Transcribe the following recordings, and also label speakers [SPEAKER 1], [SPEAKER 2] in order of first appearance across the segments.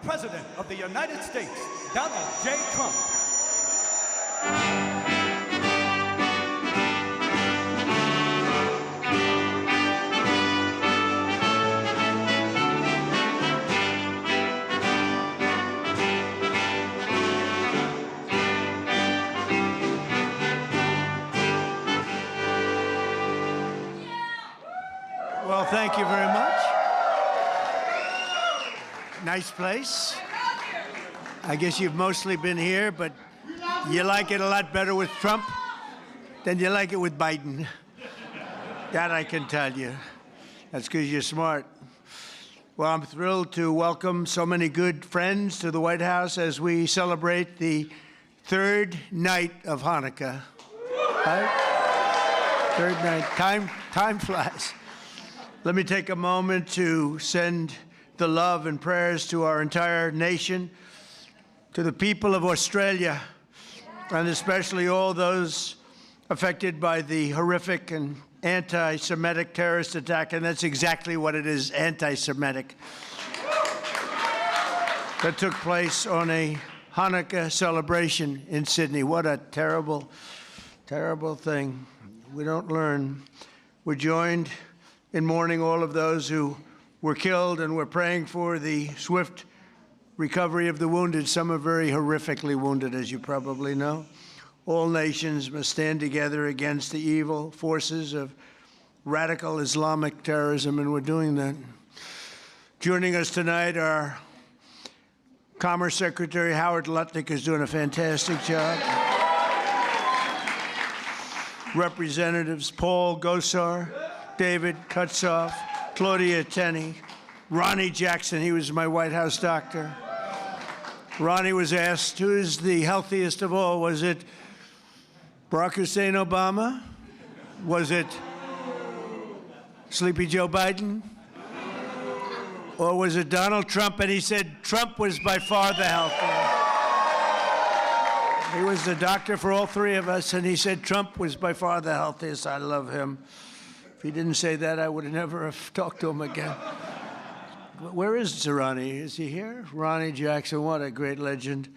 [SPEAKER 1] the President of the United States, Donald J. Trump.
[SPEAKER 2] Well, thank you very much. Nice place. I guess you've mostly been here, but you like it a lot better with Trump than you like it with Biden. That I can tell you. That's because you're smart. Well, I'm thrilled to welcome so many good friends to the White House as we celebrate the third night of Hanukkah. Right? Third night. Time flies. Let me take a moment to send the love and prayers to our entire nation, to the people of Australia, and especially all those affected by the horrific and anti-Semitic terrorist attack, and that's exactly what it is, anti-Semitic, that took place on a Hanukkah celebration in Sydney. What a terrible, terrible thing. We don't learn. We're joined in mourning all of those who were killed, and we're praying for the swift recovery of the wounded. Some are very horrifically wounded, as you probably know. All nations must stand together against the evil forces of radical Islamic terrorism, and we're doing that. Joining us tonight, our Commerce Secretary Howard Lutnick is doing a fantastic job. Representatives Paul Gosar, David Kutzoff, Claudia Tenney, Ronnie Jackson, he was my White House doctor. Ronnie was asked, who is the healthiest of all? Was it Barack Hussein Obama? Was it Sleepy Joe Biden? Or was it Donald Trump? And he said Trump was by far the healthiest. He was the doctor for all three of us, and he said Trump was by far the healthiest. I love him. If he didn't say that, I would have never have talked to him again. Where is Ronnie? Is he here? Ronnie Jackson, what a great legend.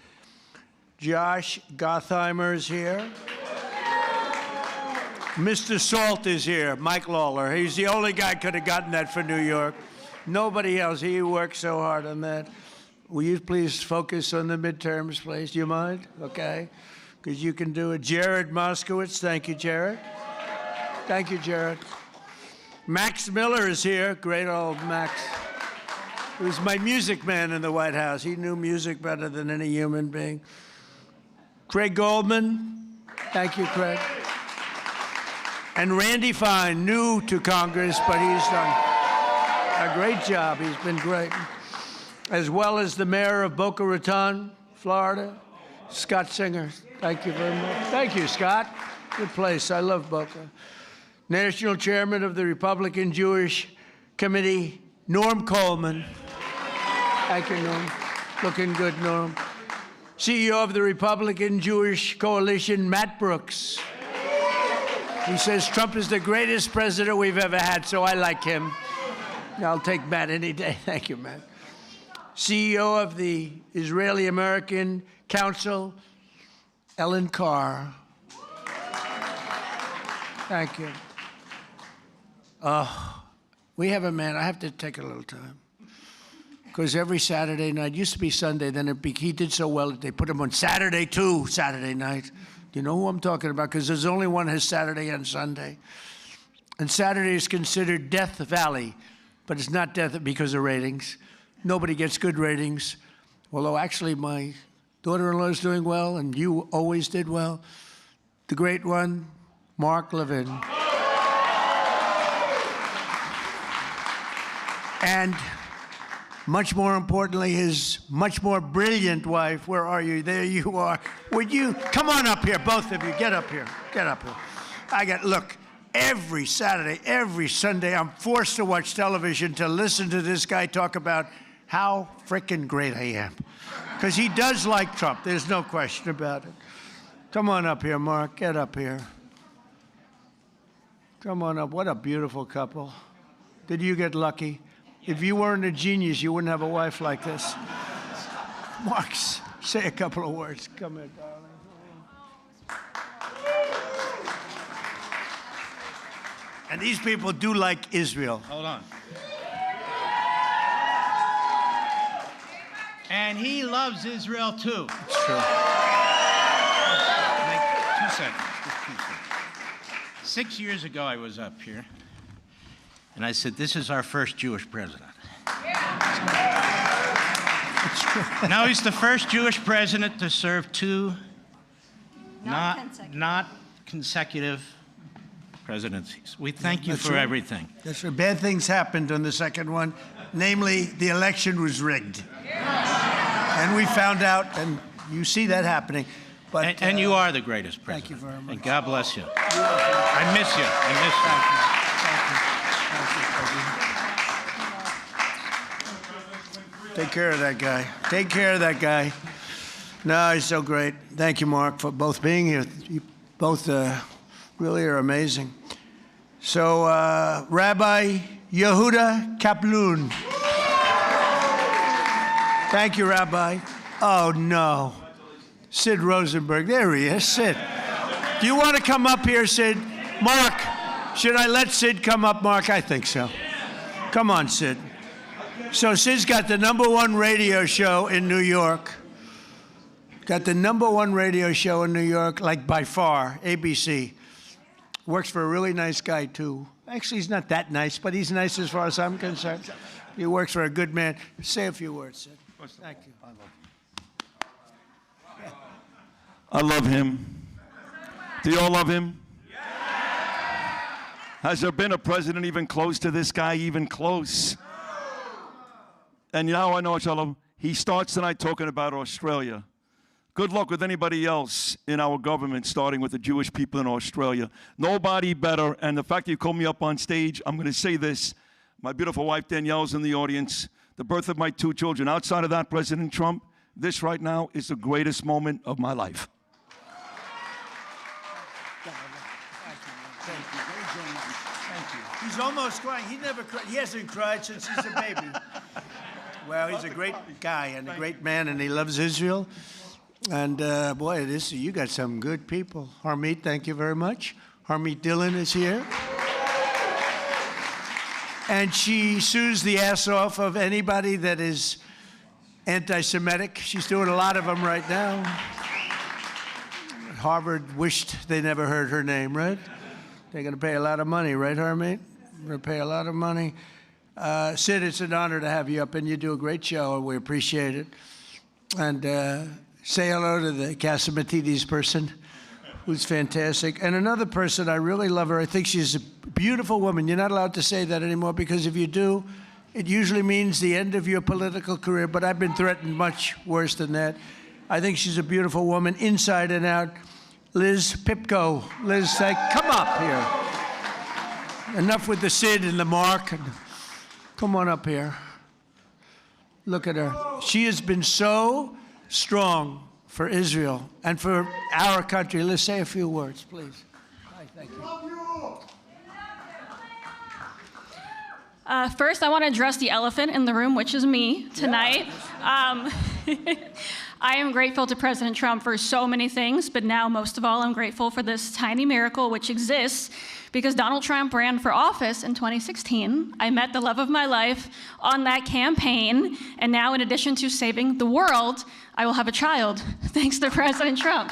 [SPEAKER 2] Josh Gottheimer is here. Mr. Salt is here, Mike Lawler. He's the only guy could have gotten that for New York. Nobody else. He worked so hard on that. Will you please focus on the midterms, please? Do you mind? Okay. Because you can do it. Jared Moskowitz. Thank you, Jared. Thank you, Jared. Max Miller is here. Great old Max. He was my music man in the White House. He knew music better than any human being. Craig Goldman. Thank you, Craig. And Randy Fine, new to Congress, but he's done a great job. He's been great. As well as the mayor of Boca Raton, Florida, Scott Singer. Thank you very much. Thank you, Scott. Good place. I love Boca. National Chairman of the Republican Jewish Committee, Norm Coleman. Thank you, Norm. Looking good, Norm. CEO of the Republican Jewish Coalition, Matt Brooks. He says Trump is the greatest president we've ever had, so I like him. I'll take Matt any day. Thank you, Matt. CEO of the Israeli-American Council, Ellen Carr. Thank you. We have a man, I have to take a little time. Because every Saturday night, used to be Sunday, then he did so well that they put him on Saturday too, Saturday night. Do you know who I'm talking about? Because there's only one has Saturday and Sunday. And Saturday is considered Death Valley, but it's not death because of ratings. Nobody gets good ratings. Although actually my daughter-in-law is doing well, and you always did well. The great one, Mark Levin. And much more importantly, his much more brilliant wife. Where are you? There you are. Would you come on up here, both of you? Get up here. Get up here. Look, every Saturday, every Sunday, I'm forced to watch television to listen to this guy talk about how frickin' great I am. Because he does like Trump. There's no question about it. Come on up here, Mark. Get up here. Come on up. What a beautiful couple. Did you get lucky? If you weren't a genius, you wouldn't have a wife like this. Mark, say a couple of words. Come here, darling. And these people do like Israel.
[SPEAKER 3] Hold on. And he loves Israel too.
[SPEAKER 2] It's true.
[SPEAKER 3] 2 seconds. Just 2 seconds. 6 years ago, I was up here, and I said, "This is our first Jewish president." Now he's the first Jewish president to serve two not consecutive presidencies. We thank you for everything.
[SPEAKER 2] That's right. Bad things happened on the second one. Namely, the election was rigged. And we found out, and you see that happening. But,
[SPEAKER 3] and you are the greatest president.
[SPEAKER 2] Thank you very much.
[SPEAKER 3] And God bless you. I miss you. I miss you.
[SPEAKER 2] Take care of that guy. Take care of that guy. No, he's so great. Thank you, Mark, for both being here. You both really are amazing. So, Rabbi Yehuda Kaplan. Thank you, Rabbi. Oh, no. Sid Rosenberg. There he is. Sid. Do you want to come up here, Sid? Mark, should I let Sid come up, Mark? I think so. Come on, Sid. So Sid's got the #1 radio show in New York. Got the #1 radio show in New York, like by far, ABC. Works for a really nice guy, too. Actually, he's not that nice, but he's nice as far as I'm concerned. He works for a good man. Say a few words, Sid. Thank you.
[SPEAKER 4] I love him. Do you all love him? Has there been a president even close to this guy, even close? And now I know what I love him. He starts tonight talking about Australia. Good luck with anybody else in our government, starting with the Jewish people in Australia. Nobody better. And the fact that you called me up on stage, I'm going to say this. My beautiful wife Danielle's in the audience. The birth of my 2 children. Outside of that, President Trump, this right now is the greatest moment of my life.
[SPEAKER 2] Thank you. He's almost crying. He never cried. He hasn't cried since he's a baby. Well, he's a great guy and a great man, and he loves Israel. And boy, you got some good people. Harmeet, thank you very much. Harmeet Dillon is here. And she sues the ass off of anybody that is anti-Semitic. She's doing a lot of them right now. Harvard wished they never heard her name, right? They're going to pay a lot of money, right, Harmeet? We're going to pay a lot of money. Sid, it's an honor to have you up, and you do a great show, and we appreciate it. And say hello to the Casamatides person, who's fantastic. And another person, I really love her. I think she's a beautiful woman. You're not allowed to say that anymore, because if you do, it usually means the end of your political career, but I've been threatened much worse than that. I think she's a beautiful woman, inside and out. Liz Pipco. Liz, come up here. Enough with the Sid and the Mark. Come on up here. Look at her. She has been so strong for Israel and for our country. Let's say a few words, please. Hi, thank you.
[SPEAKER 5] First, I want to address the elephant in the room, which is me tonight. I am grateful to President Trump for so many things, but now, most of all, I'm grateful for this tiny miracle which exists because Donald Trump ran for office in 2016. I met the love of my life on that campaign, and now, in addition to saving the world, I will have a child, thanks to President Trump.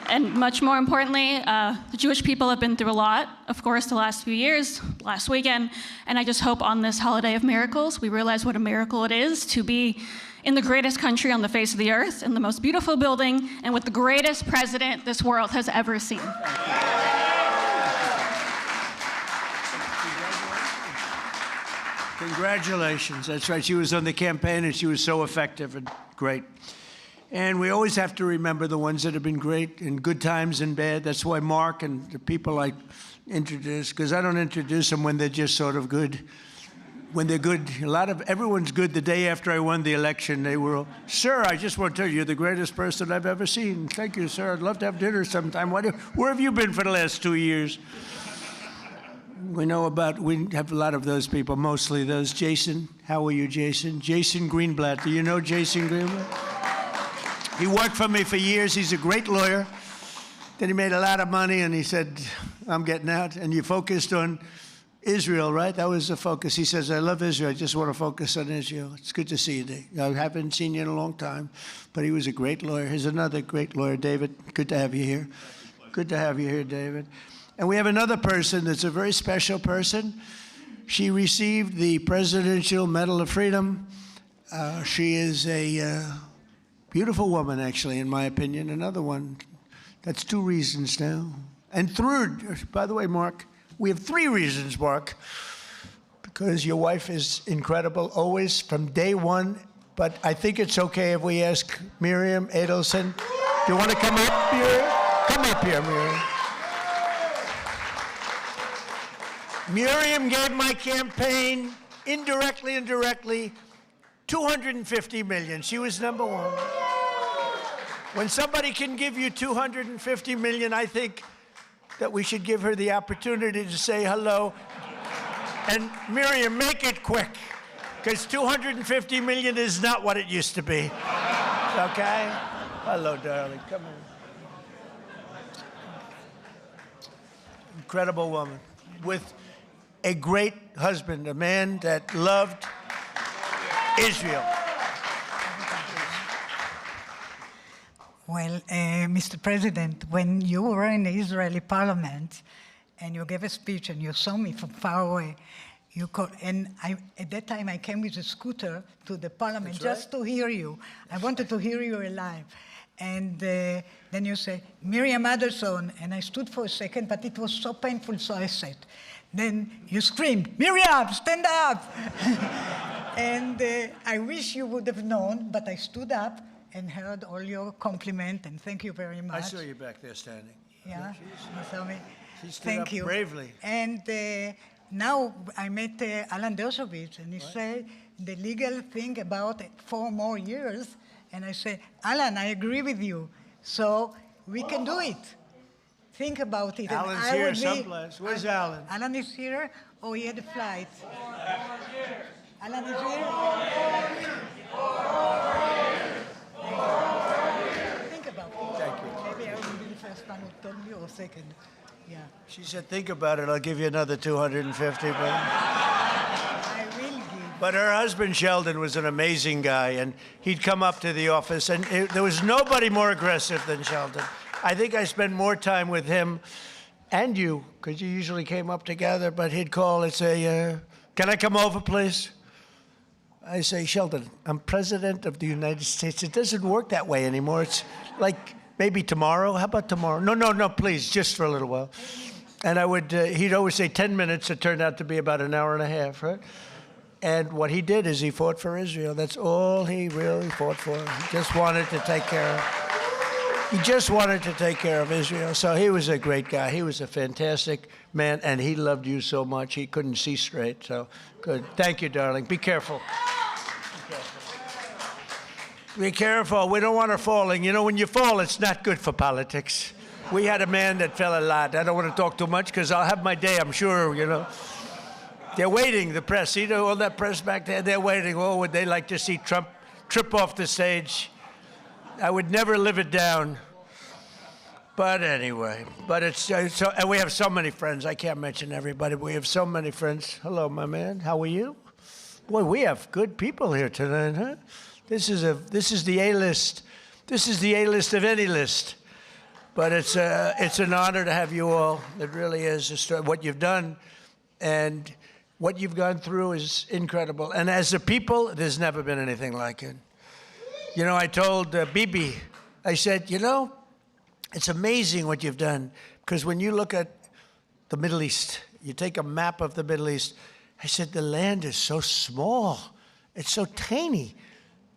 [SPEAKER 5] And much more importantly, the Jewish people have been through a lot, of course, the last few years, last weekend, and I just hope on this holiday of miracles, we realize what a miracle it is to be in the greatest country on the face of the earth, in the most beautiful building, and with the greatest president this world has ever seen.
[SPEAKER 2] Congratulations. That's right. She was on the campaign, and she was so effective and great. And we always have to remember the ones that have been great in good times and bad. That's why Mark and the people I introduce, because I don't introduce them when they're just sort of good. When they're good, everyone's good. The day after I won the election, they were, "Sir, I just want to tell you, you're the greatest person I've ever seen. Thank you, sir. I'd love to have dinner sometime. Where have you been for the last 2 years?" We have a lot of those people, mostly those. Jason, how are you, Jason? Jason Greenblatt, do you know Jason Greenblatt? He worked for me for years. He's a great lawyer. Then he made a lot of money and he said, I'm getting out. And you focused on Israel, right? That was the focus. He says, I love Israel. I just want to focus on Israel. It's good to see you, Dave. I haven't seen you in a long time, but he was a great lawyer. Here's another great lawyer, David. Good to have you here. Good to have you here, David. And we have another person that's a very special person. She received the Presidential Medal of Freedom. She is a beautiful woman, actually, in my opinion. Another one. That's 2 reasons now. And third, by the way, Mark, we have 3 reasons, Mark, because your wife is incredible, always, from day one. But I think it's okay if we ask Miriam Adelson. Do you want to come up, Miriam? Come up here, Miriam. Miriam gave my campaign, indirectly and directly, $250 million. She was number 1. When somebody can give you $250 million, I think that we should give her the opportunity to say hello. And Miriam, make it quick, because $250 million is not what it used to be. Okay? Hello, darling. Come on. Incredible woman with a great husband, a man that loved Israel.
[SPEAKER 6] Well, Mr. President, when you were in the Israeli parliament and you gave a speech and you saw me from far away, at that time I came with a scooter to the parliament just to hear you. I wanted to hear you alive. And then you say, Miriam Adelson, and I stood for a second, but it was so painful, so I sat. Then you screamed, Miriam, stand up! And I wish you would have known, but I stood up and heard all your compliment, and thank you very much.
[SPEAKER 2] I saw you back there standing.
[SPEAKER 6] Yeah, you saw me.
[SPEAKER 2] She stood
[SPEAKER 6] Thank
[SPEAKER 2] up
[SPEAKER 6] you.
[SPEAKER 2] bravely.
[SPEAKER 6] And now I met Alan Dershowitz, and he said the legal thing about 4 more years, and I said, Alan, I agree with you, so we can do it. Think about it.
[SPEAKER 2] Alan's here someplace. Where's Alan?
[SPEAKER 6] Alan is here, or he had a flight? Alan is here? Think about it.
[SPEAKER 2] Thank you.
[SPEAKER 6] Maybe I will be the first one who told you, or second. Yeah.
[SPEAKER 2] She said, think about it. I'll give you another $250 million.
[SPEAKER 6] I will give.
[SPEAKER 2] But her husband, Sheldon, was an amazing guy, and he'd come up to the office, and there was nobody more aggressive than Sheldon. I think I spent more time with him and you, because you usually came up together, but he'd call and say, can I come over, please? I say, Sheldon, I'm president of the United States. It doesn't work that way anymore. It's like maybe tomorrow. How about tomorrow? No, please, just for a little while. And he'd always say 10 minutes. It turned out to be about an hour and a half, right? And what he did is he fought for Israel. That's all he really fought for. He just wanted to take care of Israel. So he was a great guy. He was a fantastic man, and he loved you so much. He couldn't see straight. So good. Thank you, darling. Be careful. Be careful. We don't want her falling. You know, when you fall, it's not good for politics. We had a man that fell a lot. I don't want to talk too much because I'll have my day, I'm sure, you know. They're waiting, the press. See all that press back there? They're waiting. Oh, would they like to see Trump trip off the stage? I would never live it down. But anyway, and we have so many friends. I can't mention everybody, but we have so many friends. Hello, my man. How are you? Boy, we have good people here tonight, huh? This is the A-list. This is the A-list of any list. But it's an honor to have you all. It really is. What you've done and what you've gone through is incredible. And as a people, there's never been anything like it. You know, I told Bibi, I said, you know, it's amazing what you've done. Because when you look at the Middle East, you take a map of the Middle East, I said, the land is so small. It's so tiny.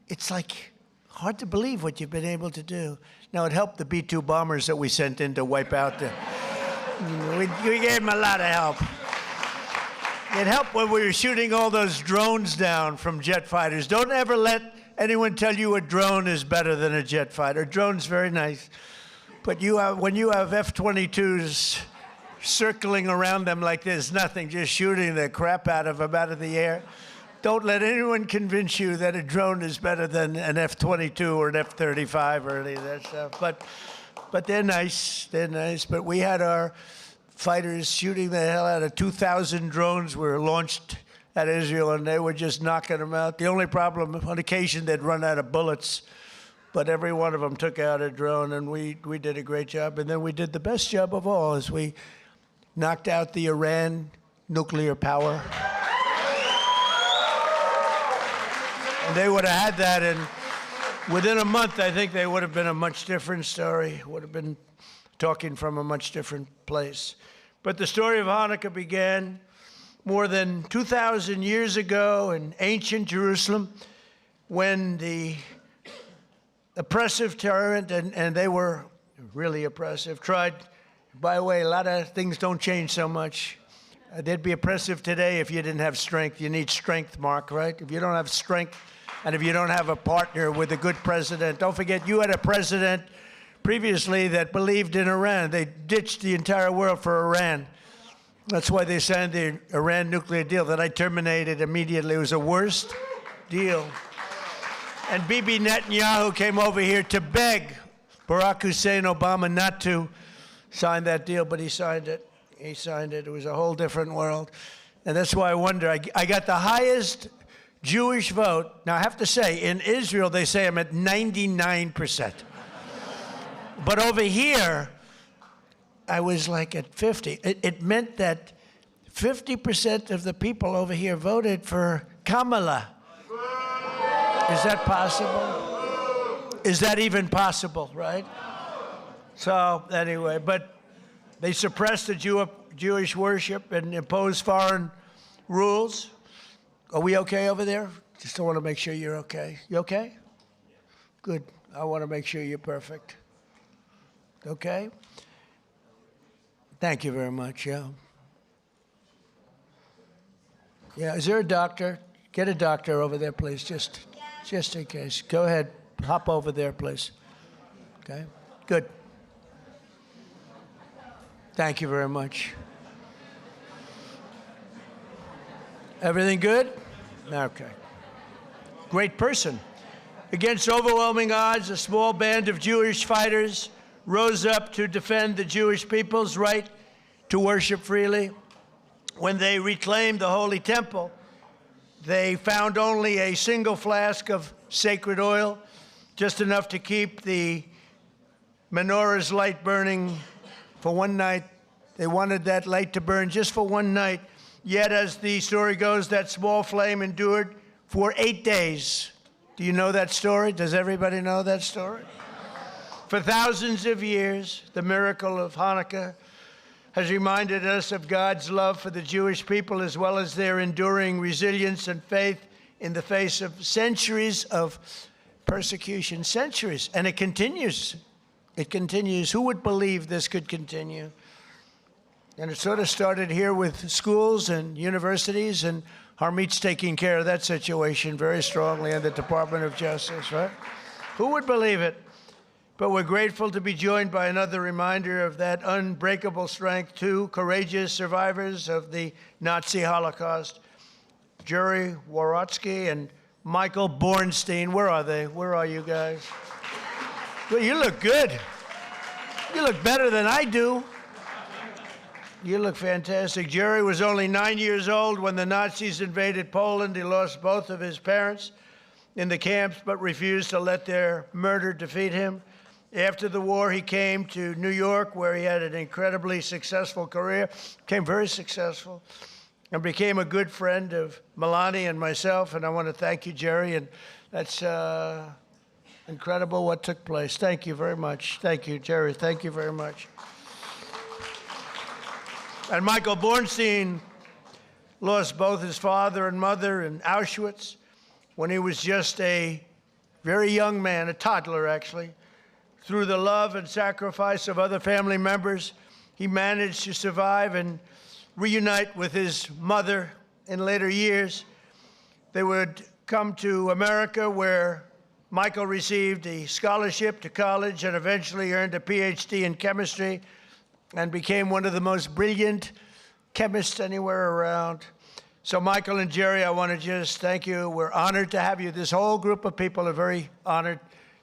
[SPEAKER 2] It's like hard to believe what you've been able to do. Now, it helped the B-2 bombers that we sent in to wipe out the... we gave them a lot of help. It helped when we were shooting all those drones down from jet fighters. Don't ever let anyone tell you a drone is better than a jet fighter. A drone's very nice. But when you have F-22s circling around them like there's nothing, just shooting the crap out of them out of the air. Don't let anyone convince you that a drone is better than an F-22 or an F-35 or any of that stuff. But they're nice. They're nice. But we had our fighters shooting the hell out of 2,000 drones were launched at Israel, and they were just knocking them out. The only problem, on occasion, they'd run out of bullets. But every one of them took out a drone, and we did a great job. And then we did the best job of all, is we knocked out the Iran nuclear power. And they would have had that, and within a month, I think they would have been a much different story, would have been talking from a much different place. But the story of Hanukkah began more than 2,000 years ago in ancient Jerusalem, when the oppressive tyrant, and they were really oppressive, tried. By the way, a lot of things don't change so much. They'd be oppressive today if you didn't have strength. You need strength, Mark, right? If you don't have strength, and if you don't have a partner with a good president, don't forget you had a president previously that believed in Iran. They ditched the entire world for Iran. That's why they signed the Iran nuclear deal that I terminated immediately. It was the worst deal. And Bibi Netanyahu came over here to beg Barack Hussein Obama not to sign that deal, but he signed it. He signed it. It was a whole different world. And that's why I wonder, I got the highest Jewish vote. Now, I have to say, in Israel, they say I'm at 99%. But over here, I was like at 50. It meant that 50% of the people over here voted for Kamala. Is that possible? Is that even possible, right? So anyway, but they suppressed the Jewish worship and imposed foreign rules. Are we okay over there? Just want to make sure you're okay. You okay? Good. I want to make sure you're perfect. Okay? Thank you very much, yeah. Yeah, is there a doctor? Get a doctor over there, please, just in case. Go ahead, hop over there, please. Okay? Good. Thank you very much. Everything good? Okay. Great person. Against overwhelming odds, a small band of Jewish fighters rose up to defend the Jewish people's right to worship freely. When they reclaimed the Holy Temple, they found only a single flask of sacred oil, just enough to keep the Menorah's light burning for one night. They wanted that light to burn just for one night. Yet, as the story goes, that small flame endured for 8 days. Do you know that story? Does everybody know that story? For thousands of years, the miracle of Hanukkah has reminded us of God's love for the Jewish people, as well as their enduring resilience and faith in the face of centuries of persecution. Centuries. And it continues. It continues. Who would believe this could continue? And it sort of started here with schools and universities, and Harmeet's taking care of that situation very strongly in the Department of Justice, right? Who would believe it? But we're grateful to be joined by another reminder of that unbreakable strength, two courageous survivors of the Nazi Holocaust, Jerry Worotsky and Michael Bornstein. Where are they? Where are you guys? Well, you look good. You look better than I do. You look fantastic. Jerry was only 9 years old when the Nazis invaded Poland. He lost both of his parents in the camps, but refused to let their murder defeat him. After the war, he came to New York, where he had an incredibly successful career, became very successful, and became a good friend of Melania and myself. And I want to thank you, Jerry, and that's incredible what took place. Thank you very much. Thank you, Jerry. Thank you very much. And Michael Bornstein lost both his father and mother in Auschwitz when he was just a very young man, a toddler, actually. Through the love and sacrifice of other family members, he managed to survive and reunite with his mother in later years. They would come to America, where Michael received a scholarship to college and eventually earned a PhD in chemistry and became one of the most brilliant chemists anywhere around. So Michael and Jerry, I want to just thank you. We're honored to have you. This whole group of people are very honored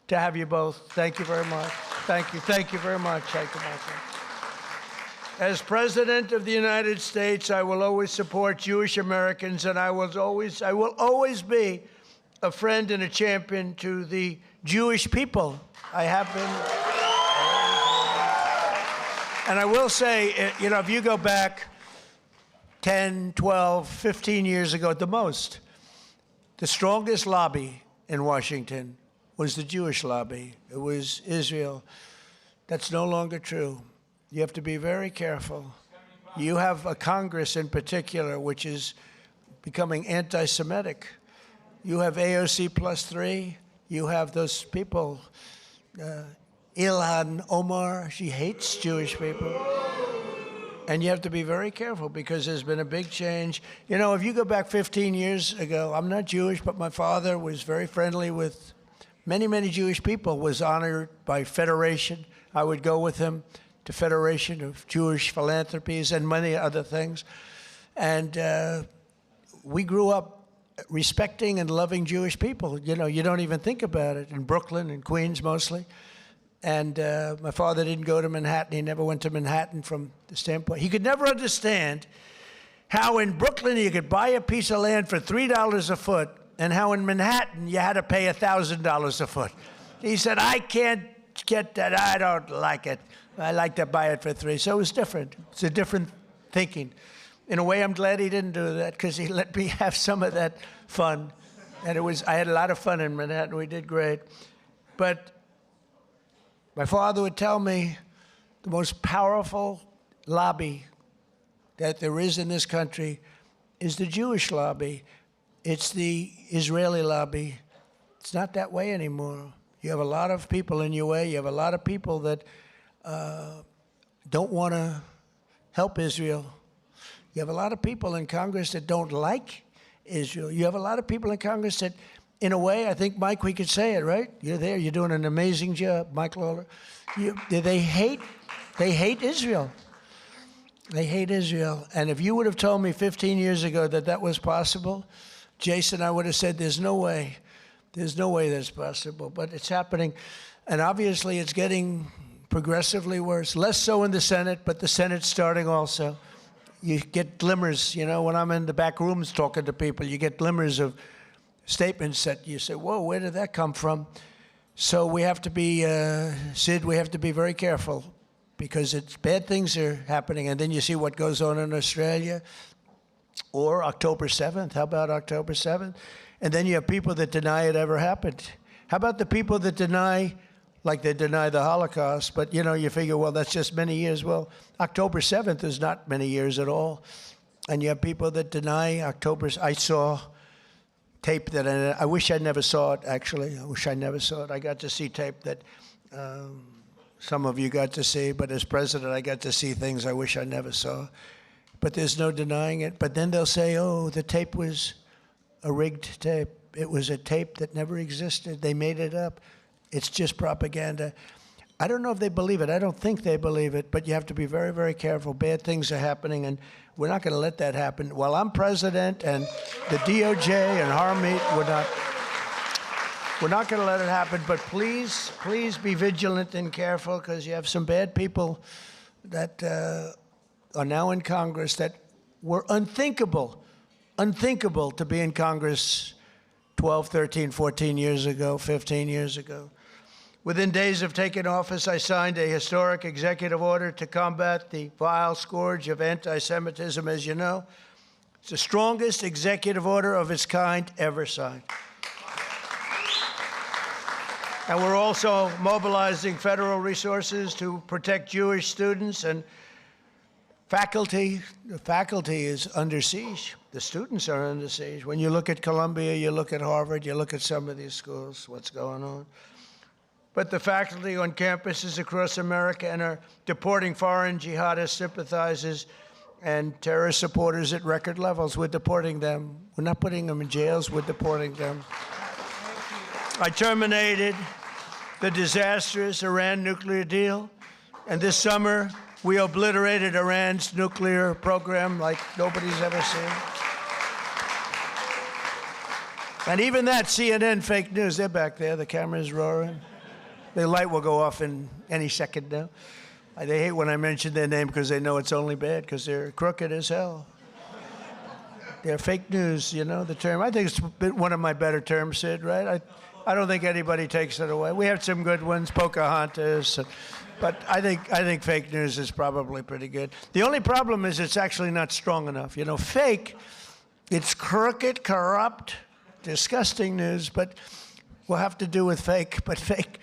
[SPEAKER 2] to have you both. Thank you very much. Thank you. Thank you very much. Thank you, Michael. As President of the United States, I will always support Jewish Americans, and I will always be a friend and a champion to the Jewish people. I have been. And I will say, you know, if you go back 10, 12, 15 years ago at the most, the strongest lobby in Washington was the Jewish lobby. It was Israel. That's no longer true. You have to be very careful. You have a Congress in particular which is becoming anti-Semitic. You have AOC +3. You have those people, Ilhan Omar, she hates Jewish people. And you have to be very careful because there's been a big change. You know, if you go back 15 years ago, I'm not Jewish, but my father was very friendly with many, many Jewish people, was honored by Federation. I would go with him to Federation of Jewish Philanthropies and many other things. And we grew up respecting and loving Jewish people. You know, you don't even think about it. In Brooklyn and Queens mostly. And my father didn't go to Manhattan. He never went to Manhattan from the standpoint. He could never understand how in Brooklyn you could buy a piece of land for $3 a foot and how in Manhattan you had to pay $1,000 a foot. He said, I can't get that. I don't like it. I like to buy it for $3. So it was different. It's a different thinking. In a way, I'm glad he didn't do that because he let me have some of that fun. And I had a lot of fun in Manhattan. We did great. But my father would tell me the most powerful lobby that there is in this country is the Jewish lobby. It's the Israeli lobby. It's not that way anymore. You have a lot of people in your way. You have a lot of people that don't want to help Israel. You have a lot of people in Congress that don't like Israel. You have a lot of people in Congress that, in a way, I think, Mike, we could say it, right? You're there. You're doing an amazing job, Mike Lawler. They hate Israel. They hate Israel. And if you would have told me 15 years ago that that was possible, Jason, I would have said, there's no way. There's no way that's possible. But it's happening. And obviously, it's getting progressively worse. Less so in the Senate, but the Senate's starting also. You get glimmers, you know, when I'm in the back rooms talking to people, you get glimmers of statements that you say, whoa, where did that come from? So we have to be, Sid, we have to be very careful because bad things are happening. And then you see what goes on in Australia or October 7th. How about October 7th? And then you have people that deny it ever happened. How about the people that deny, like they deny the Holocaust, but, you know, you figure, well, that's just many years. Well, October 7th is not many years at all. And you have people that deny October. I saw tape that I wish I never saw it, actually. I wish I never saw it. I got to see tape that some of you got to see, but as president, I got to see things I wish I never saw. But there's no denying it. But then they'll say, oh, the tape was a rigged tape. It was a tape that never existed. They made it up. It's just propaganda. I don't know if they believe it. I don't think they believe it, but you have to be very, very careful. Bad things are happening, and we're not going to let that happen. While I'm president and the DOJ and Harmeet, we're not going to let it happen, but please be vigilant and careful because you have some bad people that are now in Congress that were unthinkable to be in Congress 12, 13, 14 years ago, 15 years ago. Within days of taking office, I signed a historic executive order to combat the vile scourge of anti-Semitism, as you know. It's the strongest executive order of its kind ever signed. And we're also mobilizing federal resources to protect Jewish students and faculty. The faculty is under siege. The students are under siege. When you look at Columbia, you look at Harvard, you look at some of these schools, what's going on. But the faculty on campuses across America and are deporting foreign jihadist sympathizers and terrorist supporters at record levels. We're deporting them. We're not putting them in jails. We're deporting them. I terminated the disastrous Iran nuclear deal. And this summer, We obliterated Iran's nuclear program like nobody's ever seen. And even that, CNN fake news, they're back there, the camera's roaring. The light will go off in any second now. They hate when I mention their name because they know it's only bad because they're crooked as hell. They're fake news, you know, the term. I think it's one of my better terms, Sid, right? I don't think anybody takes it away. We have some good ones, Pocahontas, but I think fake news is probably pretty good. The only problem is it's actually not strong enough. You know, fake, it's crooked, corrupt, disgusting news, but we'll have to do with fake. But fake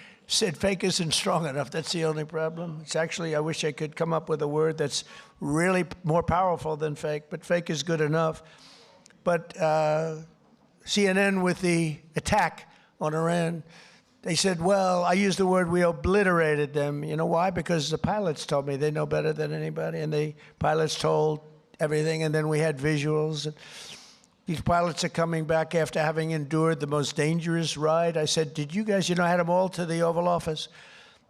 [SPEAKER 2] isn't strong enough. That's the only problem. It's actually, I wish I could come up with a word that's really more powerful than fake, but fake is good enough. But CNN with the attack on Iran, they said, well, I used the word we obliterated them. You know why? Because the pilots told me they know better than anybody, and the pilots told everything, and then we had visuals. And these pilots are coming back after having endured the most dangerous ride. I said, did you guys, I had them all to the Oval Office.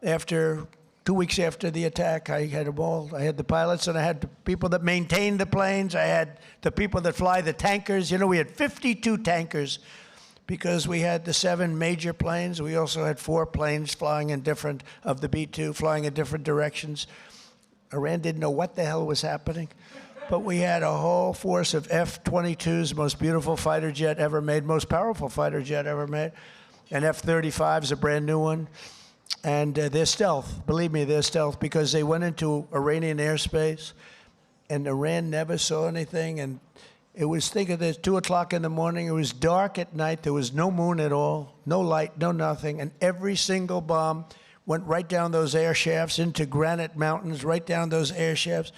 [SPEAKER 2] 2 weeks after the attack, I had them all. I had the pilots, and I had the people that maintained the planes. I had the people that fly the tankers. We had 52 tankers because we had the 7 major planes. We also had 4 planes flying of the B-2, flying in different directions. Iran didn't know what the hell was happening. But we had a whole force of F-22s, most beautiful fighter jet ever made, most powerful fighter jet ever made. And F-35 is a brand new one. And they're stealth. Believe me, they're stealth because they went into Iranian airspace, and Iran never saw anything. And it was, think of this, 2 o'clock in the morning. It was dark at night. There was no moon at all, no light, no nothing. And every single bomb went right down those air shafts into granite mountains, right down those air shafts.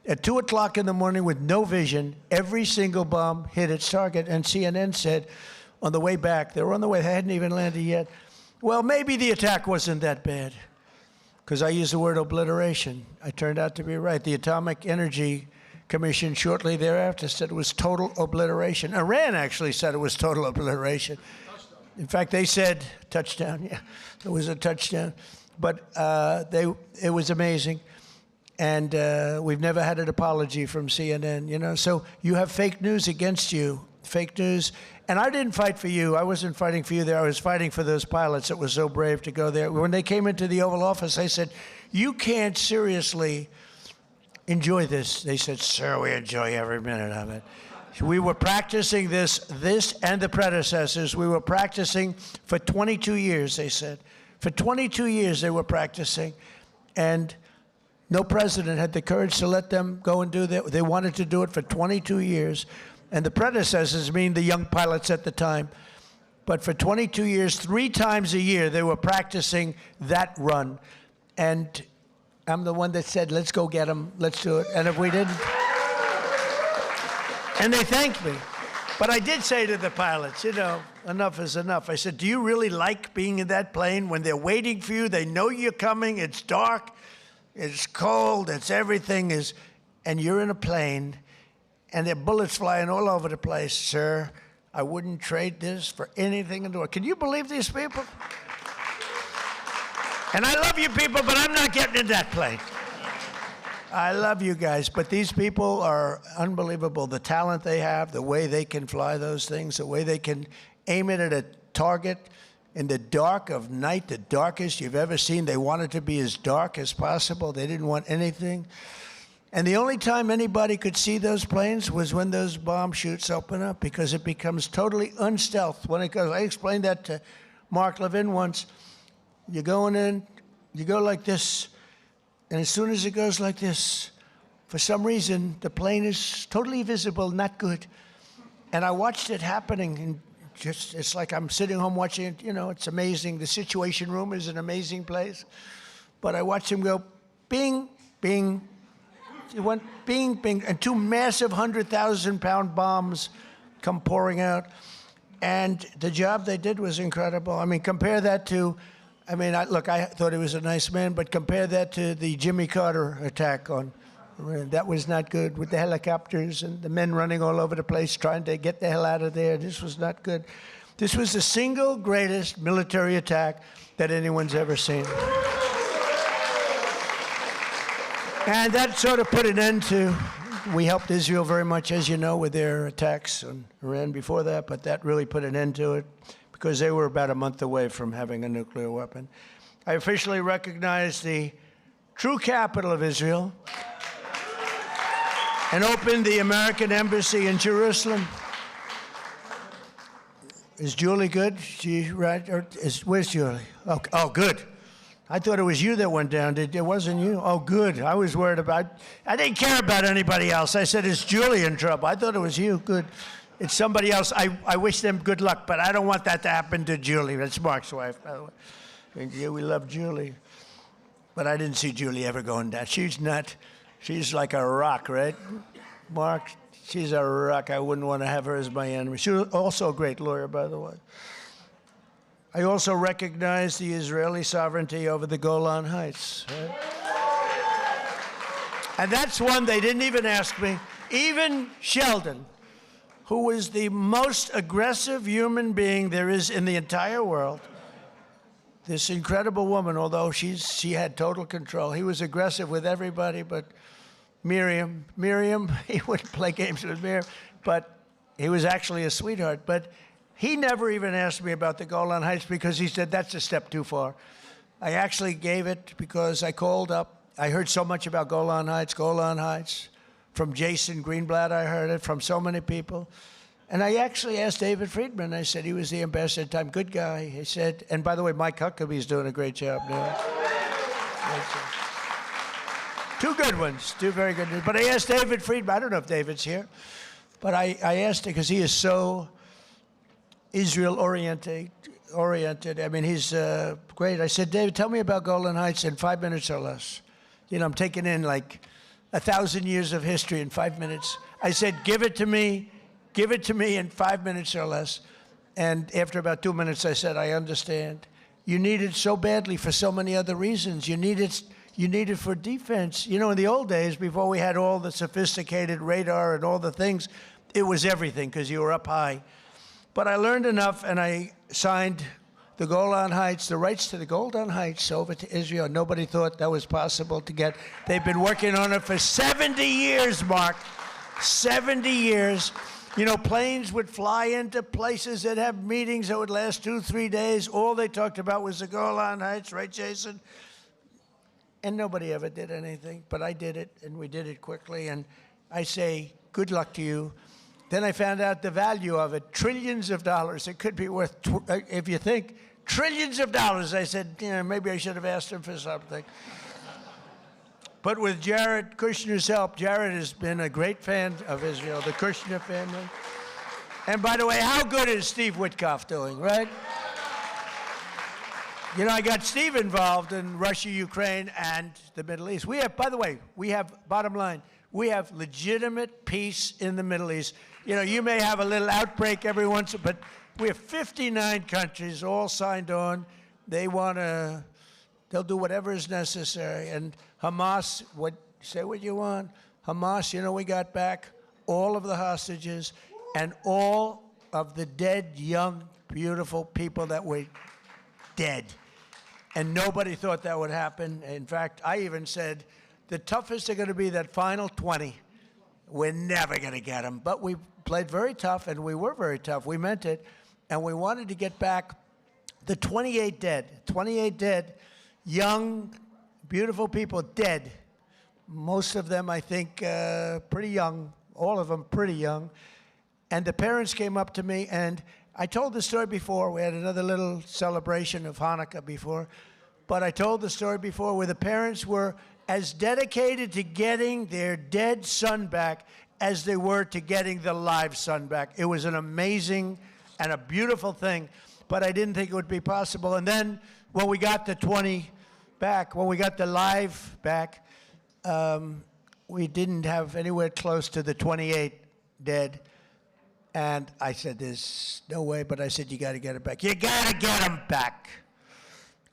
[SPEAKER 2] At 2 o'clock in the morning with no vision, every single bomb hit its target. And CNN said on the way back, they were on the way, they hadn't even landed yet, well, maybe the attack wasn't that bad. Because I used the word obliteration. I turned out to be right. The Atomic Energy Commission shortly thereafter said it was total obliteration. Iran actually said it was total obliteration. In fact, they said touchdown. Yeah, it was a touchdown. But it was amazing. And we've never had an apology from CNN, So you have fake news against you, fake news. And I didn't fight for you. I wasn't fighting for you there. I was fighting for those pilots that were so brave to go there. When they came into the Oval Office, I said, you can't seriously enjoy this. They said, sir, we enjoy every minute of it. We were practicing this and the predecessors. We were practicing for 22 years, they said. For 22 years they were practicing. And no president had the courage to let them go and do that. They wanted to do it for 22 years. And the predecessors mean the young pilots at the time. But for 22 years, 3 times a year, they were practicing that run. And I'm the one that said, let's go get them, let's do it. And if we didn't, and they thanked me. But I did say to the pilots, enough is enough. I said, do you really like being in that plane when they're waiting for you? They know you're coming, it's dark, it's cold, it's everything is, and you're in a plane, and there are bullets flying all over the place. Sir, I wouldn't trade this for anything in the world. Can you believe these people? And I love you people, but I'm not getting in that plane. I love you guys, but these people are unbelievable. The talent they have, the way they can fly those things, the way they can aim it at a target in the dark of night, the darkest you've ever seen. They wanted to be as dark as possible. They didn't want anything. And the only time anybody could see those planes was when those bomb chutes open up, because it becomes totally unstealth when it goes. I explained that to Mark Levin once. You're going in, you go like this, and as soon as it goes like this, for some reason, the plane is totally visible, not good. And I watched it happening, and it's like I'm sitting home watching it. It's amazing. The Situation Room is an amazing place. But I watched him go, bing, bing. It went bing, bing, and 2 massive 100,000-pound bombs come pouring out. And the job they did was incredible. I mean, compare that to, I thought he was a nice man, but compare that to the Jimmy Carter attack on Iran. That was not good, with the helicopters and the men running all over the place trying to get the hell out of there. This was not good. This was the single greatest military attack that anyone's ever seen. And that sort of put an end to, we helped Israel very much, as you know, with their attacks on Iran before that, but that really put an end to it because they were about a month away from having a nuclear weapon. I officially recognize the true capital of Israel and opened the American embassy in Jerusalem. Is Julie good? She right? Or where's Julie? Oh, good. I thought it was you that went down. It wasn't you? Oh, good. I was worried about, I didn't care about anybody else. I said, is Julie in trouble? I thought it was you. Good. It's somebody else. I wish them good luck, but I don't want that to happen to Julie. That's Mark's wife, by the way. Yeah, we love Julie. But I didn't see Julie ever going down. She's like a rock, right? Mark, she's a rock. I wouldn't want to have her as my enemy. She was also a great lawyer, by the way. I also recognize the Israeli sovereignty over the Golan Heights. Right? And that's one they didn't even ask me. Even Sheldon, who was the most aggressive human being there is in the entire world, this incredible woman, although she had total control. He was aggressive with everybody, but Miriam, he wouldn't play games with Miriam, but he was actually a sweetheart. But he never even asked me about the Golan Heights because he said, that's a step too far. I actually gave it because I called up. I heard so much about Golan Heights. From Jason Greenblatt, I heard it, from so many people. And I actually asked David Friedman. I said, he was the ambassador at the time, good guy. He said, and by the way, Mike Huckabee's doing a great job now. Two good ones, two very good ones. But I asked David Friedman, I don't know if David's here, but I asked him because he is so Israel-oriented. I mean, he's great. I said, David, tell me about Golan Heights in 5 minutes or less. You know, I'm taking in like 1,000 years of history in 5 minutes. I said, give it to me in 5 minutes or less. And after about 2 minutes, I said, I understand. You need it so badly for so many other reasons. You need it for defense. You know, in the old days, before we had all the sophisticated radar and all the things, it was everything because you were up high. But I learned enough, and I signed the Golan Heights, the rights to the Golan Heights over to Israel. Nobody thought that was possible to get. They've been working on it for 70 years, Mark. 70 years. You know, planes would fly into places that have meetings that would last 2-3 days. All they talked about was the Golan Heights, right, Jason? And nobody ever did anything, but I did it, and we did it quickly. And I say, good luck to you. Then I found out the value of it, trillions of dollars. It could be worth, if you think, trillions of dollars. I said, maybe I should have asked him for something. But with Jared Kushner's help, Jared has been a great fan of Israel, the Kushner family. And by the way, how good is Steve Witkoff doing, right? You know, I got Steve involved in Russia, Ukraine, and the Middle East. We have, by the way, bottom line, we have legitimate peace in the Middle East. You know, you may have a little outbreak every once, but we have 59 countries all signed on. They'll do whatever is necessary. And Hamas, say what you want. Hamas, you know, we got back all of the hostages and all of the dead, young, beautiful people that were dead. And nobody thought that would happen. In fact, I even said, the toughest are going to be that final 20. We're never going to get them. But we played very tough, and we were very tough. We meant it. And we wanted to get back the 28 dead. 28 dead, young, beautiful people dead. Most of them, I think, pretty young. All of them pretty young. And the parents came up to me, and I told the story before. We had another little celebration of Hanukkah before. But I told the story before where the parents were as dedicated to getting their dead son back as they were to getting the live son back. It was an amazing and a beautiful thing, but I didn't think it would be possible. And then when we got the 20 back, when we got the live back, we didn't have anywhere close to the 28 dead. And I said, there's no way, but I said, you got to get it back. You got to get them back.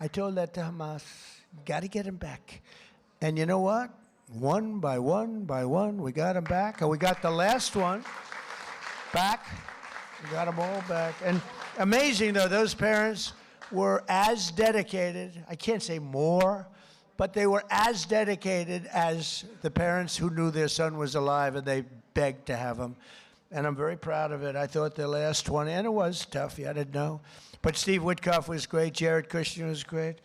[SPEAKER 2] I told that to Hamas, you got to get them back. And you know what? One by one, we got them back. And we got the last one back. We got them all back. And amazing, though, those parents were as dedicated, I can't say more, but they were as dedicated as the parents who knew their son was alive, and they begged to have him. And I'm very proud of it. I thought the last 20, and it was tough, I didn't know. But Steve Witkoff was great, Jared Kushner was great.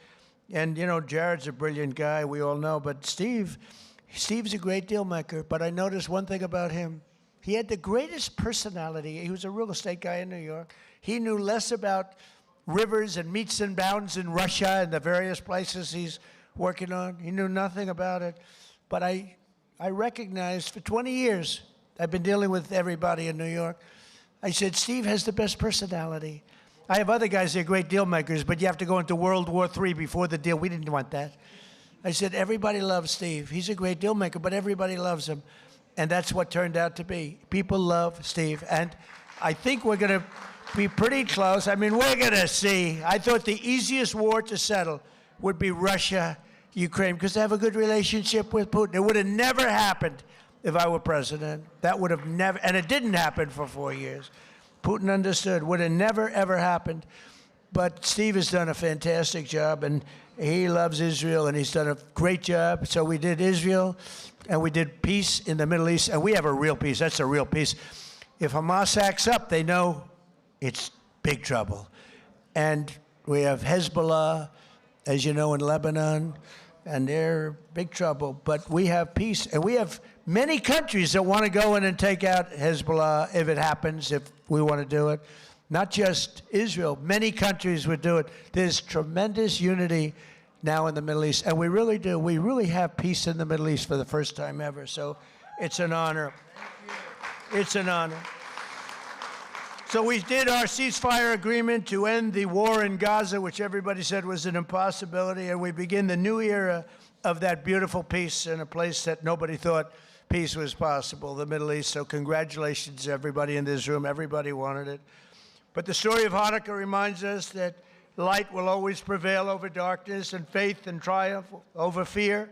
[SPEAKER 2] And, you know, Jared's a brilliant guy, we all know, but Steve's a great deal maker. But I noticed one thing about him. He had the greatest personality. He was a real estate guy in New York. He knew less about rivers and meets and bounds in Russia and the various places he's working on. He knew nothing about it. But I recognized for 20 years, I've been dealing with everybody in New York. I said, Steve has the best personality. I have other guys that are great deal makers, but you have to go into World War III before the deal. We didn't want that. I said, everybody loves Steve. He's a great deal maker, but everybody loves him. And that's what turned out to be. People love Steve. And I think we're going to be pretty close. I mean, we're going to see. I thought the easiest war to settle would be Russia, Ukraine, because they have a good relationship with Putin. It would have never happened if I were president. That would have never, and it didn't happen for 4 years. Putin understood, would have never, ever happened. But Steve has done a fantastic job, and he loves Israel, and he's done a great job. So we did Israel, and we did peace in the Middle East, and we have a real peace. That's a real peace. If Hamas acts up, they know it's big trouble. And we have Hezbollah, as you know, in Lebanon, and they're big trouble. But we have peace, and we have many countries that want to go in and take out Hezbollah if it happens, if we want to do it. Not just Israel. Many countries would do it. There's tremendous unity now in the Middle East, and we really do. We really have peace in the Middle East for the first time ever, so it's an honor. It's an honor. So we did our ceasefire agreement to end the war in Gaza, which everybody said was an impossibility, and we begin the new era of that beautiful peace in a place that nobody thought peace was possible, the Middle East. So congratulations to everybody in this room. Everybody wanted it. But the story of Hanukkah reminds us that light will always prevail over darkness, and faith and triumph over fear.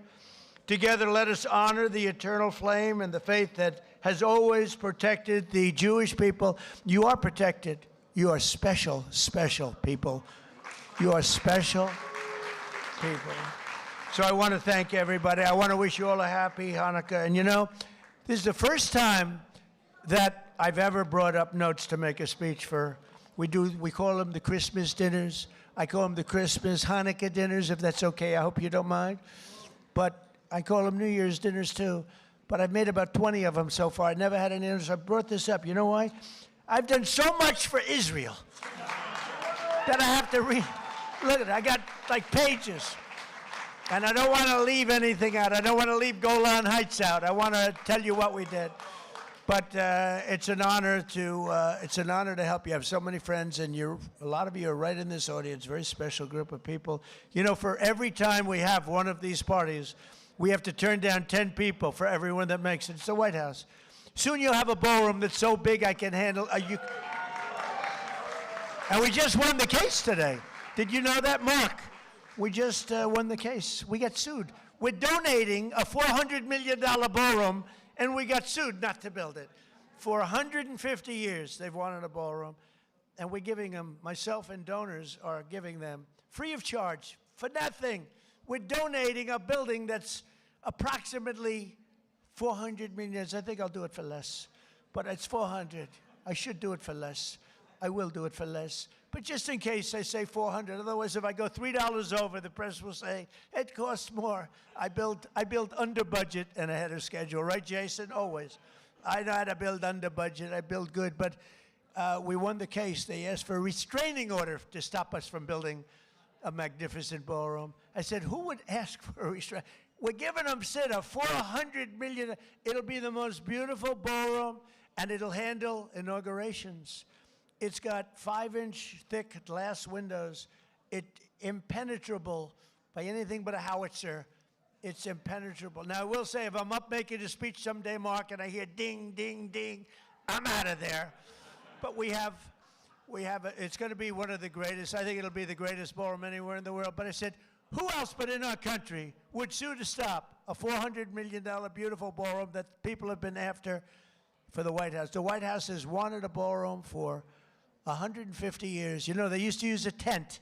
[SPEAKER 2] Together, let us honor the eternal flame and the faith that has always protected the Jewish people. You are protected. You are special, special people. You are special people. So I want to thank everybody. I want to wish you all a happy Hanukkah. And you know, this is the first time that I've ever brought up notes to make a speech for. We call them the Christmas dinners. I call them the Christmas Hanukkah dinners, if that's okay. I hope you don't mind. But I call them New Year's dinners too. But I've made about 20 of them so far. I never had any others. I brought this up. You know why? I've done so much for Israel that I have to read. Look at it. I got like pages. And I don't want to leave anything out. I don't want to leave Golan Heights out. I want to tell you what we did. But it's an honor to help you. I have so many friends, and a lot of you are right in this audience. Very special group of people. You know, for every time we have one of these parties, we have to turn down 10 people for everyone that makes it. It's the White House. Soon you'll have a ballroom that's so big I can handle. And we just won the case today. Did you know that, Mark? We just won the case. We got sued. We're donating a $400 million ballroom, and we got sued not to build it. For 150 years, they've wanted a ballroom, and we're giving them, myself and donors are giving them, free of charge, for nothing. We're donating a building that's approximately 400 million. I think I'll do it for less, but it's 400. I should do it for less. I will do it for less. But just in case I say 400, otherwise if I go $3 over, the press will say, it costs more. I build under budget and ahead of schedule. Right, Jason? Always. I know how to build under budget. I build good. But we won the case. They asked for a restraining order to stop us from building a magnificent ballroom. I said, who would ask for a restraining? We're giving them, Sid, a $400 million. It'll be the most beautiful ballroom, and it'll handle inaugurations. It's got 5-inch thick glass windows. It's impenetrable by anything but a howitzer. It's impenetrable. Now, I will say, if I'm up making a speech someday, Mark, and I hear ding, ding, ding, I'm out of there. But it's going to be one of the greatest. I think it'll be the greatest ballroom anywhere in the world. But I said, who else but in our country would sue to stop a $400 million beautiful ballroom that people have been after for the White House? The White House has wanted a ballroom for 150 years. You know, they used to use a tent,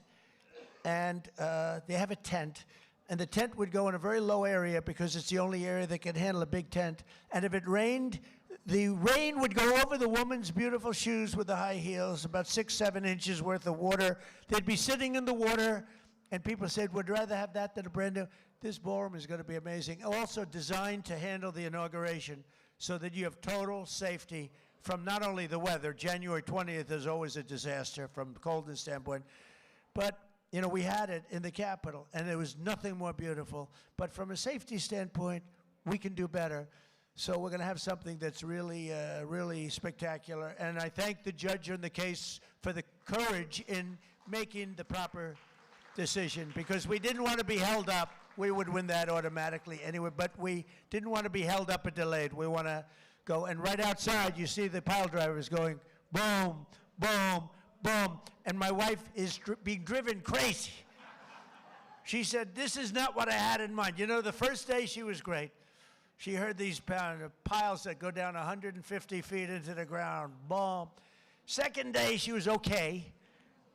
[SPEAKER 2] and they have a tent, and the tent would go in a very low area because it's the only area that can handle a big tent. And if it rained, the rain would go over the woman's beautiful shoes with the high heels, about 6, 7 inches worth of water. They'd be sitting in the water, and people said, would rather have that than a brand new. This ballroom is going to be amazing. Also designed to handle the inauguration so that you have total safety from not only the weather. January 20th is always a disaster from a coldness standpoint. But, you know, we had it in the Capitol, and there was nothing more beautiful. But from a safety standpoint, we can do better. So we're going to have something that's really, really spectacular. And I thank the judge on the case for the courage in making the proper decision, because we didn't want to be held up. We would win that automatically anyway, but we didn't want to be held up or delayed. We want to go. And right outside, you see the pile drivers going boom, boom, boom. And my wife is being driven crazy. She said, this is not what I had in mind. You know, the first day she was great. She heard these piles that go down 150 feet into the ground. Boom. Second day, she was okay.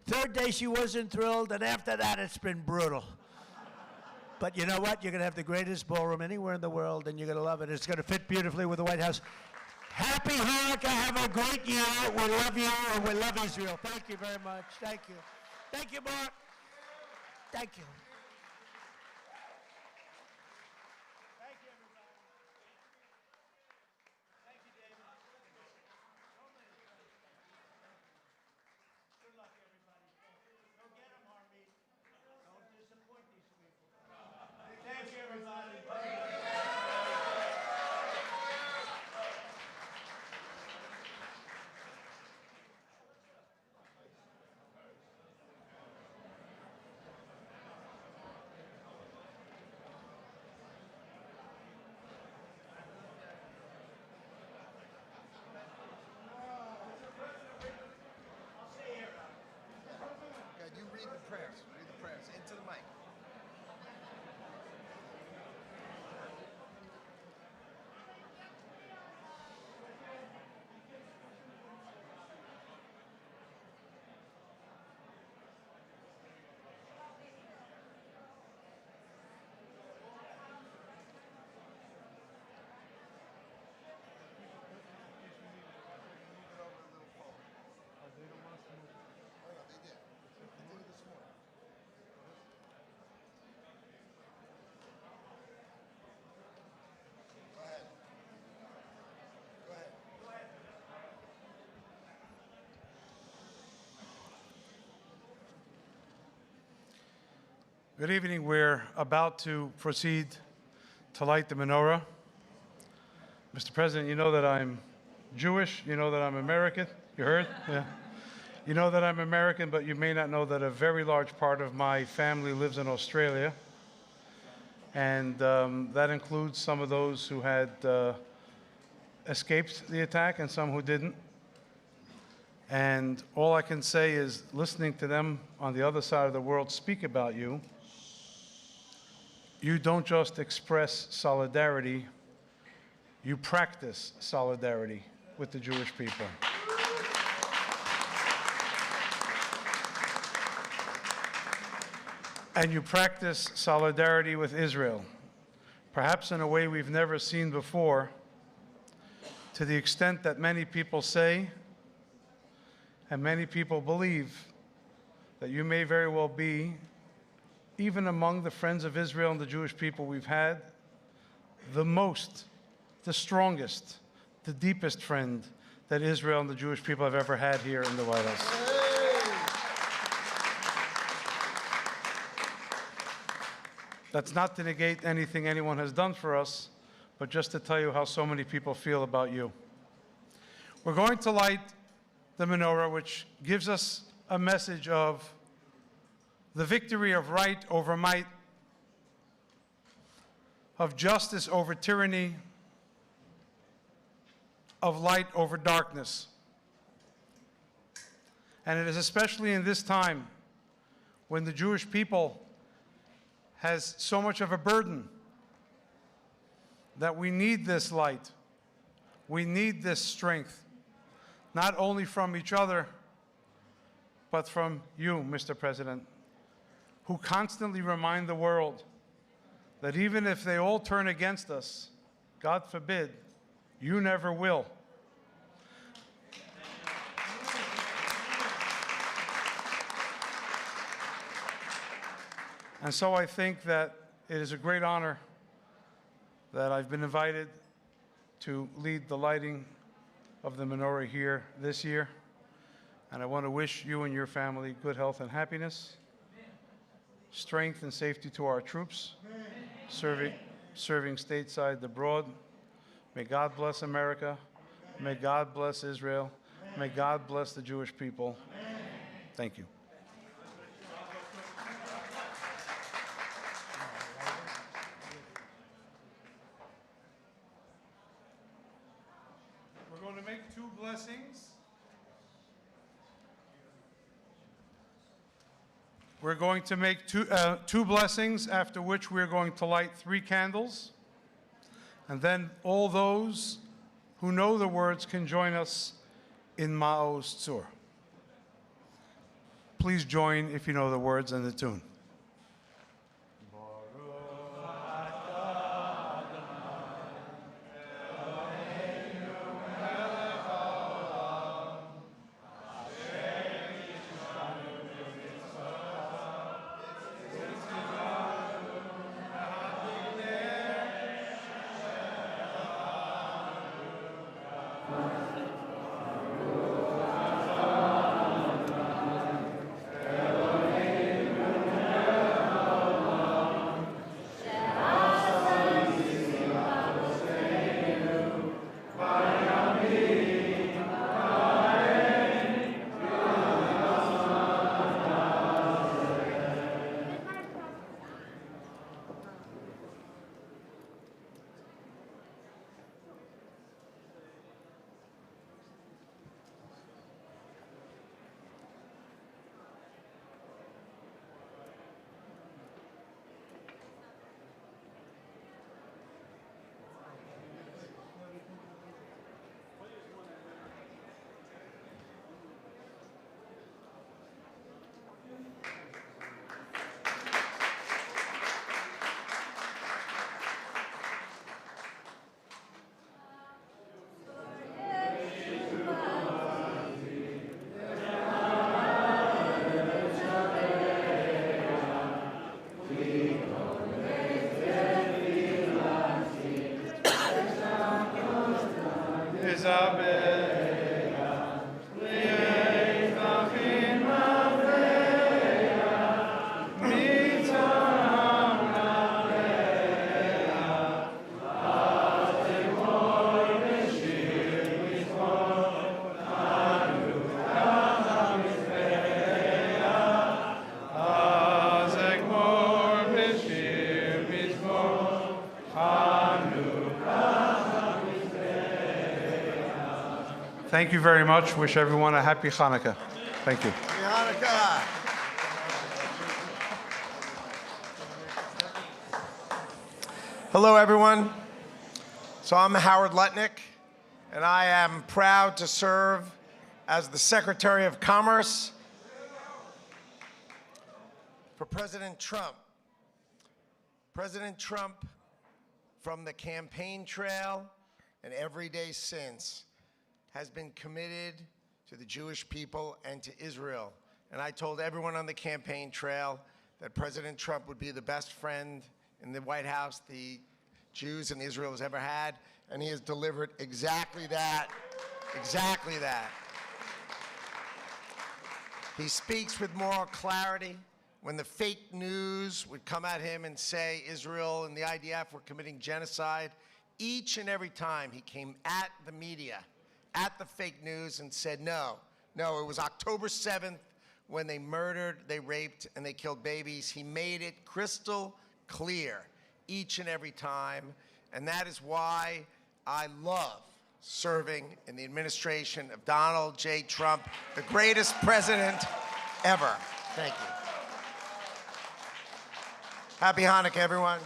[SPEAKER 2] Third day, she wasn't thrilled. And after that, it's been brutal. But you know what? You're going to have the greatest ballroom anywhere in the world, and you're going to love it. It's going to fit beautifully with the White House. Happy Hanukkah. Have a great year. We love you, and we love Israel. Thank you very much. Thank you. Thank you, Mark. Thank you.
[SPEAKER 7] Read the prayers into the mic.
[SPEAKER 8] Good evening. We're about to proceed to light the menorah. Mr. President, you know that I'm Jewish. You know that I'm American. You heard? Yeah. You know that I'm American, but you may not know that a very large part of my family lives in Australia. And that includes some of those who had escaped the attack and some who didn't. And all I can say is, listening to them on the other side of the world speak about you, you don't just express solidarity, you practice solidarity with the Jewish people. And you practice solidarity with Israel, perhaps in a way we've never seen before, to the extent that many people say and many people believe that you may very well be, even among the friends of Israel and the Jewish people we've had, the most, the strongest, the deepest friend that Israel and the Jewish people have ever had here in the White House. That's not to negate anything anyone has done for us, but just to tell you how so many people feel about you. We're going to light the menorah, which gives us a message of the victory of right over might, of justice over tyranny, of light over darkness. And it is especially in this time when the Jewish people has so much of a burden that we need this light. We need this strength, not only from each other, but from you, Mr. President, who constantly remind the world that even if they all turn against us, God forbid, you never will. And so I think that it is a great honor that I've been invited to lead the lighting of the menorah here this year. And I want to wish you and your family good health and happiness, strength and safety to our troops, serving stateside abroad. May God bless America. May God bless Israel. May God bless the Jewish people. Thank you. We're going to make two blessings. We're going to make two blessings, after which we're going to light 3 candles. And then all those who know the words can join us in Ma'oz Tzur. Please join if you know the words and the tune. Thank you very much. Wish everyone a happy Hanukkah. Thank you.
[SPEAKER 7] Happy Hanukkah. Hello, everyone. So I'm Howard Lutnick, and I am proud to serve as the Secretary of Commerce for President Trump. President Trump, from the campaign trail and every day since, has been committed to the Jewish people and to Israel. And I told everyone on the campaign trail that President Trump would be the best friend in the White House the Jews and Israel has ever had, and he has delivered exactly that, exactly that. He speaks with moral clarity. When the fake news would come at him and say Israel and the IDF were committing genocide, each and every time he came at the media, at the fake news, and said, no, it was October 7th when they murdered, they raped, and they killed babies. He made it crystal clear each and every time, and that is why I love serving in the administration of Donald J. Trump, the greatest president ever. Thank you. Happy Hanukkah, everyone.